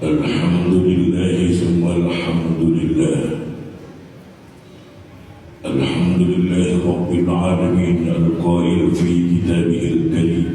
الحمد لله ثم الحمد لله. الحمد لله رب العالمين القائل في كتابه الكريم: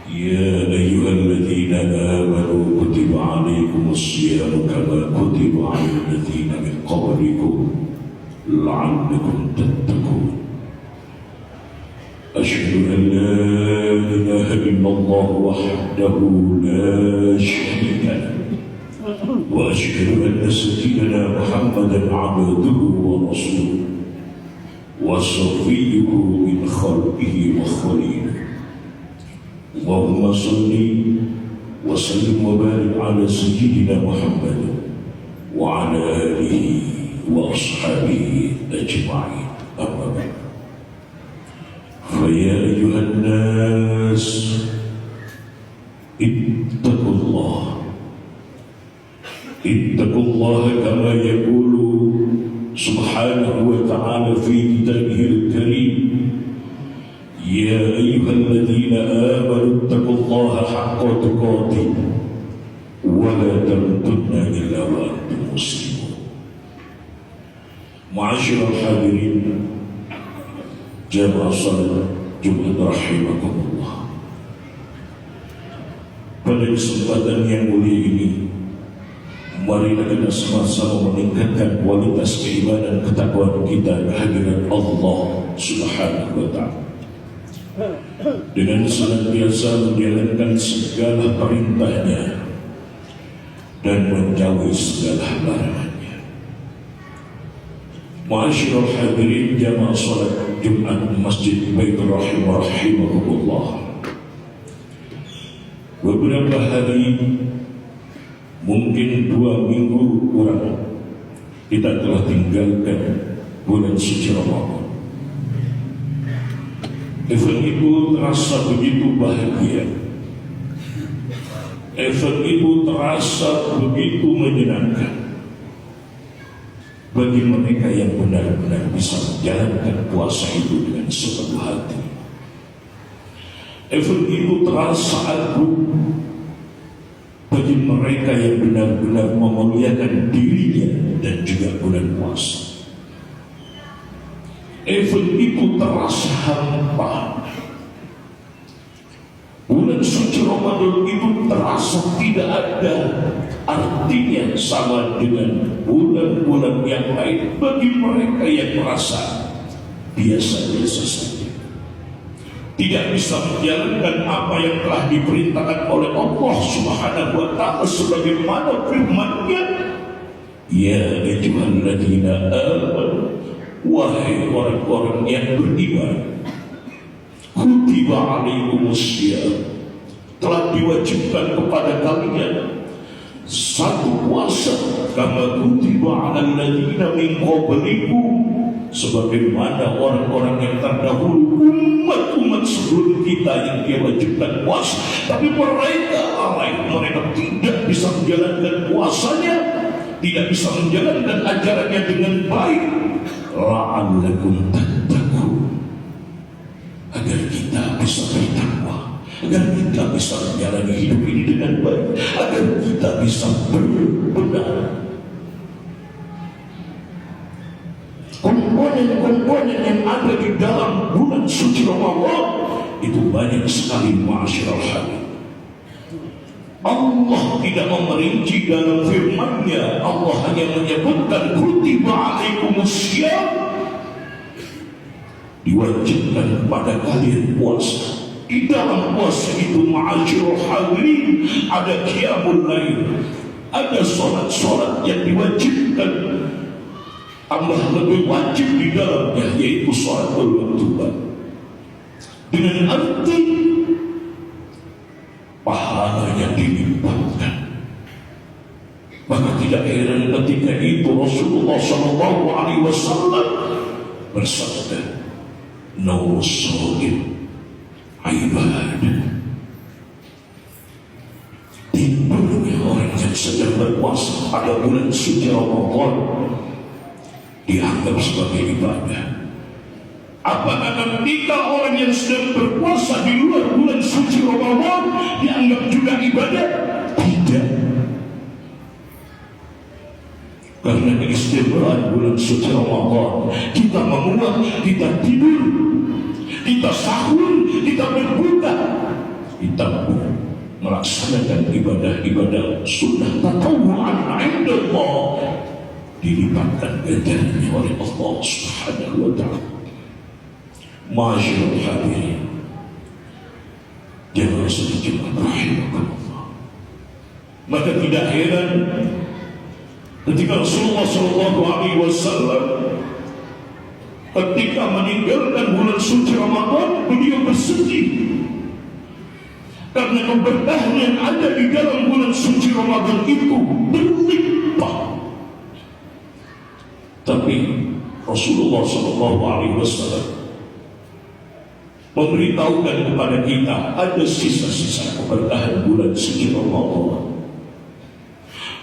يا أيها الذين آمنوا كتب عليكم الصيام كما كتب على الذين من قبلكم لعلكم تتقون. أشهد أن لا إله إلا الله وحده لا شريك له، وأشهد أن سيدنا محمدا عبده ورسوله وصفيه من خلقه وخليله. اللهم صل وسلم وبارك على سيدنا محمد وعلى آله وأصحابه أجمعين. أما بعد، فيا أيها الناس اتقوا الله كما يقول سبحانه وتعالى في كتابه الكريم: يا أيها الذين آمنوا اتقوا الله حق تقاته ولا تموتن إلا وأنتم مسلمون. معاشر الحاضرين jamaah salat Jumat rahimakumullah. Pada kesempatan yang mulia ini, mari kita sama-sama meningkatkan kualitas keimanan ketakwaan kita kehadiran Allah Subhanahu wa Ta'ala dengan senantiasa menjalankan segala perintahnya dan menjauhi segala larangannya. Ma'asyiral hadirin jamaah salat Jumat Masjid Baitur Rahim rahimahumullah. Beberapa hari, mungkin 2 minggu kurang, kita telah tinggalkan bulan suci Ramadan. Event itu terasa begitu bahagia. Event itu terasa begitu menyenangkan bagi mereka yang benar-benar bisa menjalankan puasa itu dengan sepenuh hati. Event itu terasa agung bagi mereka yang benar-benar memuliakan dirinya dan juga bulan puasa. Event itu terasa hampa. Bulan suci Ramadan itu terasa tidak ada artinya sama dengan bulan-bulan yang lain bagi mereka yang merasa biasa-biasa saja, tidak bisa menjalankan apa yang telah diperintahkan oleh Allah Subhanahu wa Ta'ala sebagaimana firman-Nya: ya ayyuhalladzina amanu, wahai orang-orang yang beriman, kutiba alaikumussyam, telah diwajibkan kepada kalian satu puasa, kama kutiba alal ladzina min qablikum, sebagaimana orang-orang yang terdahulu, umat-umat sebelum kita yang diwajibkan puasa, tapi mereka tidak bisa menjalankan puasanya, tidak bisa menjalankan ajarannya dengan baik. La'allakum tattaqun, agar kita bisa bertakwa, agar kita bisa menjalani hidup ini dengan baik, agar kita bisa benar. Komponen-komponen yang ada di dalam bulan suci Ramadan itu banyak sekali, ma'asyiral hadirin. Allah tidak memerinci dalam firman-Nya. Allah hanya menyebutkan kutiba alaikumussyam, diwajibkan kepada kalian puasa. Di dalam puasa itu, ma'asyiral hadirin, ada qiyamul lail, ada solat-solat yang diwajibkan, tambah lebih wajib di dalamnya, yaitu sholatul maktubah, dengan arti pahala yang dilimpahkan. Maka tidak heran ketika itu Rasulullah SAW bersabda: "Naumus shaim ibadah." Tidurnya orang yang sedang berpuasa pada bulan suci Ramadan dianggap sebagai ibadah. Apakah ketika orang yang sedang berpuasa di luar bulan suci Ramadan dianggap juga ibadah? Tidak. Karena keistimewaan bulan suci Ramadan, kita menguat, kita tidur, kita sahur, kita berbuka, kita melaksanakan ibadah-ibadah sunnah tatawu'an 'inda Allah, dilipatkan ganjarannya oleh Allah Subhanahu wa ta'ala. Ma'asyiral hadirin, jemaah sedikit rahimakumullah. Maka tidak heran ketika Rasulullah SAW ketika meninggalkan bulan suci Ramadan, beliau bersedih karena keberkahan yang ada di dalam bulan suci Ramadan itu berlimpah. Tapi Rasulullah SAW memberitahukan kepada kita ada sisa-sisa keberkahan bulan suci Ramadan.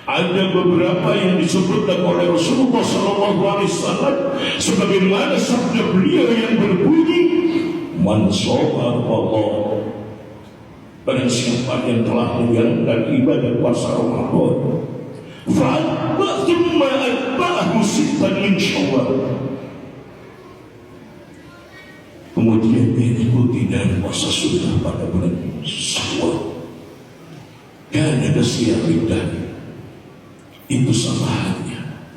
Ada beberapa yang disebutkan oleh Rasulullah SAW sebagaimana sabda beliau yang berbunyi, "Man shoma Ramadan," barang siapa yang telah menjalankan ibadah puasa Ramadan, fa'atba'ahu sittan min Syawal, kemudian diikuti dengan puasa sunnah pada bulan Syawal, kana kasiyah itu sama halnya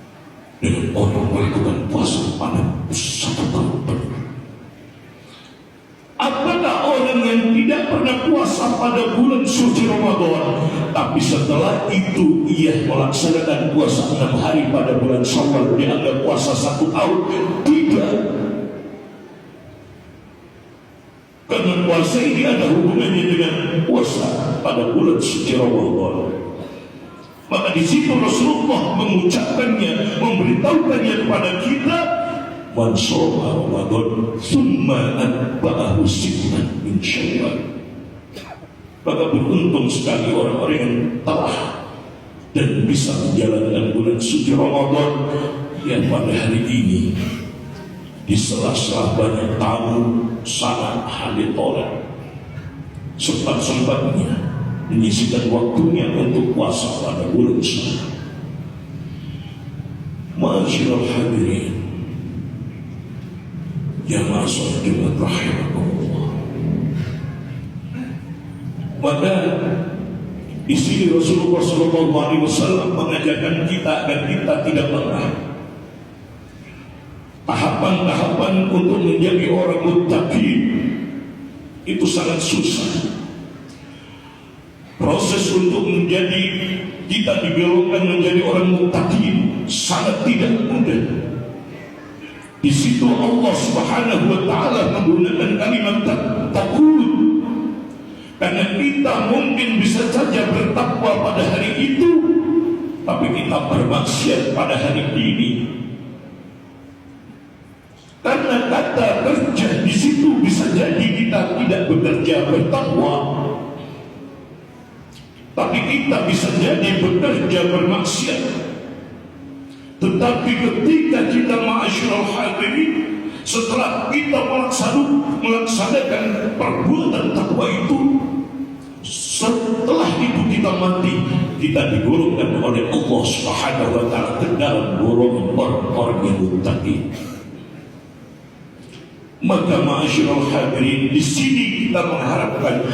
dengan orang melakukan puasa pada 1 tahun penuh. Apakah orang yang tidak pernah puasa pada bulan suci Ramadan, tapi setelah itu ia melaksanakan puasa 6 hari pada bulan Syawal, dianggap puasa 1 tahun? Tidak. Karena puasa ini ada hubungannya dengan puasa pada bulan suci Ramadan. Maka di situ Rasulullah mengucapkannya, memberitahukannya kepada kita, "Man shoma Ramadan tsumma atba'ahu sittan min Syawal." Maka beruntung sekali orang-orang yang telah dan bisa menjalankan bulan suci Ramadan yang pada hari ini di sela-sela banyak tamu sangat haditoran, sempat-sempatnya menyisikan waktunya untuk puasa pada bulan suci. Ma'asyiral hadirin, jamaah salat Jumat rahimakumullah. Maka di sini Rasulullah SAW mengajarkan kita agar kita tidak lengah. Tahapan-tahapan untuk menjadi orang muttaqi itu sangat susah. Proses untuk menjadi kita dibelokkan menjadi orang muttaqin sangat tidak mudah. Di situ Allah Subhanahu wa ta'ala menggunakan kalimat takut, karena kita mungkin bisa saja bertakwa pada hari itu, tapi kita bermaksiat pada hari ini. Karena kata kerja di situ bisa jadi kita tidak bekerja bertakwa, tapi kita bisa jadi bekerja bermaksiat. Tetapi ketika kita ma'asyiral hadirin, setelah kita melaksanakan perbuatan takwa itu, setelah itu kita mati, kita digolongkan oleh Allah Subhanahu wa ta'ala ke dalam golongan orang-orang yang muttaqin. Maka ma'asyiral hadirin, di sini kita mengharapkan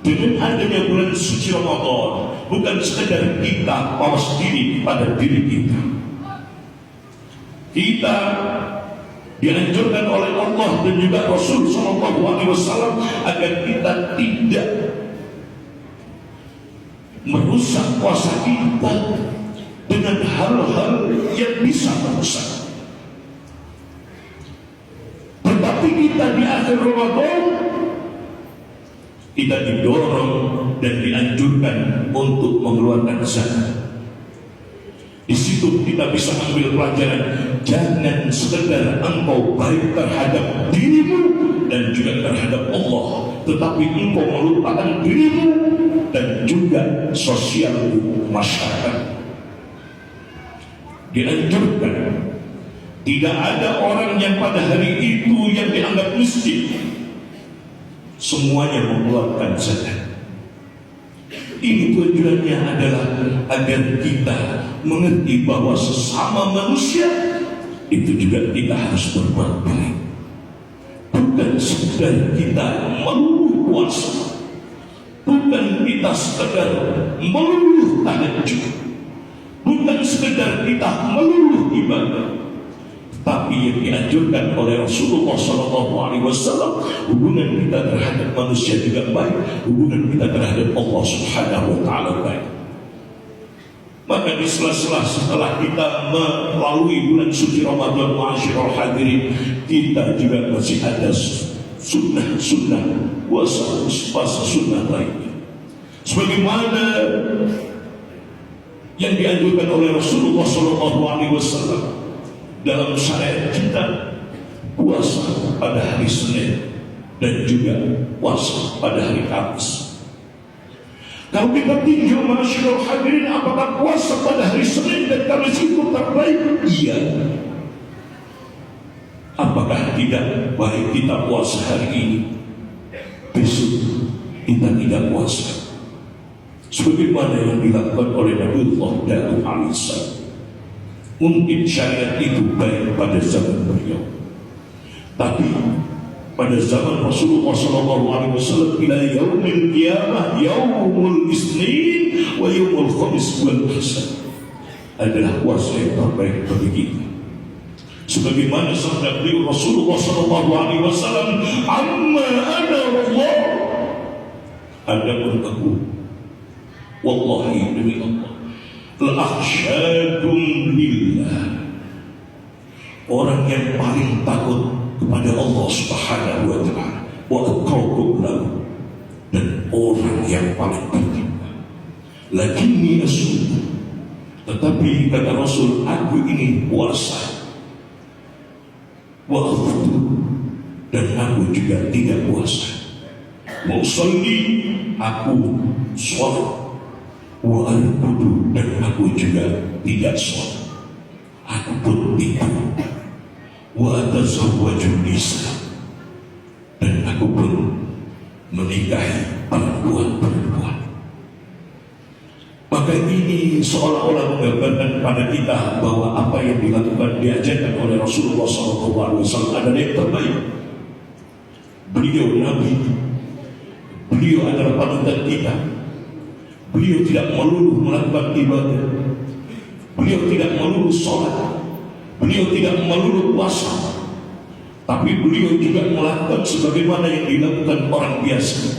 dengan adanya bulan suci Ramadan, bukan sekedar kita mawas diri pada diri kita. Kita dianjurkan oleh Allah dan juga Rasul SAW agar kita tidak merusak puasa kita dengan hal-hal yang bisa merusak. Tetapi kita di akhir Ramadan, kita didorong dan dianjurkan untuk mengeluarkan zakat. Di situ kita bisa ambil pelajaran, jangan sekedar engkau baik terhadap dirimu dan juga terhadap Allah, tetapi engkau melupakan dirimu dan juga sosial masyarakat. Dianjurkan, tidak ada orang yang pada hari itu yang dianggap miskin, semuanya mengeluarkan zakat. Ini tujuannya adalah agar kita mengerti bahwa sesama manusia itu juga kita harus berbuat baik. Bukan sekedar kita melulu puasa, bukan kita sekedar melulu tahajud, bukan sekedar kita melulu ibadah, tapi yang dianjurkan oleh Rasulullah SAW, hubungan kita terhadap manusia juga baik, hubungan kita terhadap Allah Subhanahu Wa Taala baik. Maka di sela-sela setelah kita melalui bulan suci Ramadan, ma'asyiral hadirin, kita juga masih ada sunnah puasa sunnah lainnya. Sebagaimana yang dianjurkan oleh Rasulullah SAW dalam syariat kita, puasa pada hari Senin dan juga puasa pada hari Kamis. Kalau kita tinjau masyarakat hadirin, apakah puasa pada hari Senin dan Kamis itu terbaik? Iya. Apakah tidak baik kita puasa hari ini, besok kita tidak puasa? Sebagaimana yang dilakukan oleh Nabiullah Daud alaihissalam. Mungkin syariat itu baik pada zaman beliau, tapi pada zaman Rasulullah SAW ila yaumil qiyamah, yaumul isnin wa yaumul khamis wal ahad adalah puasa yang terbaik bagi kita. Sebagaimana sabda beliau Rasulullah SAW, amma ana wallah, adapun aku, wallahi demi Allah, al-akhsyadun lillah, orang yang paling takut kepada Allah Subhanahu Wa Taala, wa aqrabun lahu, dan orang yang paling beriman. Lakinni asum, tetapi kata Rasul, aku ini puasa, wa aftur, dan aku juga tidak puasa. Wa usalli, aku sholat, wa arkudu, dan aku juga tidak sholat. Aku pun tidur. Wa atazawwaju nisa, dan aku pun menikahi perempuan-perempuan. Maka ini seolah-olah menggambarkan pada kita bahwa apa yang dilakukan, diajarkan oleh Rasulullah SAW adalah yang terbaik. Beliau Nabi, beliau adalah panutan kita. Beliau tidak melulu melakukan ibadah, beliau tidak melulu sholat, beliau tidak melulu puasa, tapi beliau juga melakukan sebagaimana yang dilakukan orang biasa.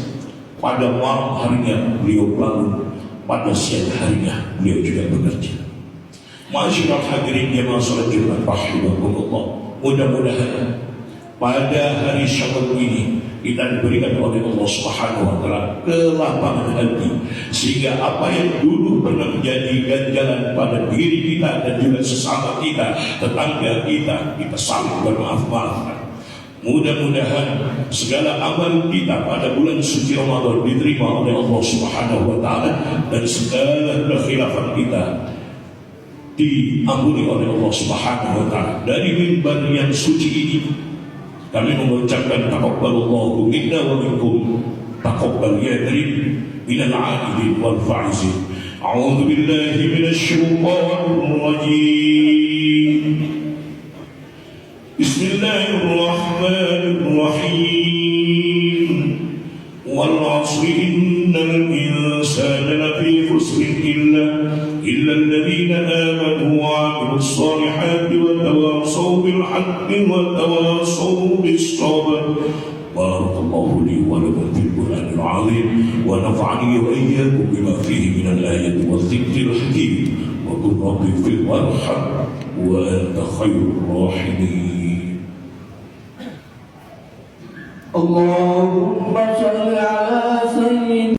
Pada malam harinya beliau bangun, pada siang harinya beliau juga bekerja. Masyaallah hadirin jemaah salat Jumat rahimakumullah. Mudah-mudahan pada hari Syawal ini kita diberikan oleh Allah Subhanahu Wa Taala kelapangan hati, sehingga apa yang dulu pernah menjadi ganjalan pada diri kita dan juga sesama kita, tetangga kita saling bermaaf-maafan. Mudah-mudahan segala amal kita pada bulan suci Ramadan diterima oleh Allah Subhanahu Wa Taala, dan segala kekhilafan kita diampuni oleh Allah Subhanahu Wa Taala. Dari mimbar yang suci ini kami mengucapkan taqabbalallahu minna wa minkum, taqabbal ya karim minal 'abidin wal faizin. A'udzu billahi minasy syaithanir rajim. Bismillahirrahmanirrahim. Wal 'asri innal insana lafi khusrin illa alladhina amanu wa 'amilus solihati wa tawasaw bil haqqi wa tawasaw bis sabr. Barakallahu li wa lakum fil Qur'anil 'azim wa nafa'ani wa iyyakum bima fihi minal ayati wadh dhikril hakim. Wa qul rabbi fil warham wa anta khairur rahimin. Allahumma shalli ala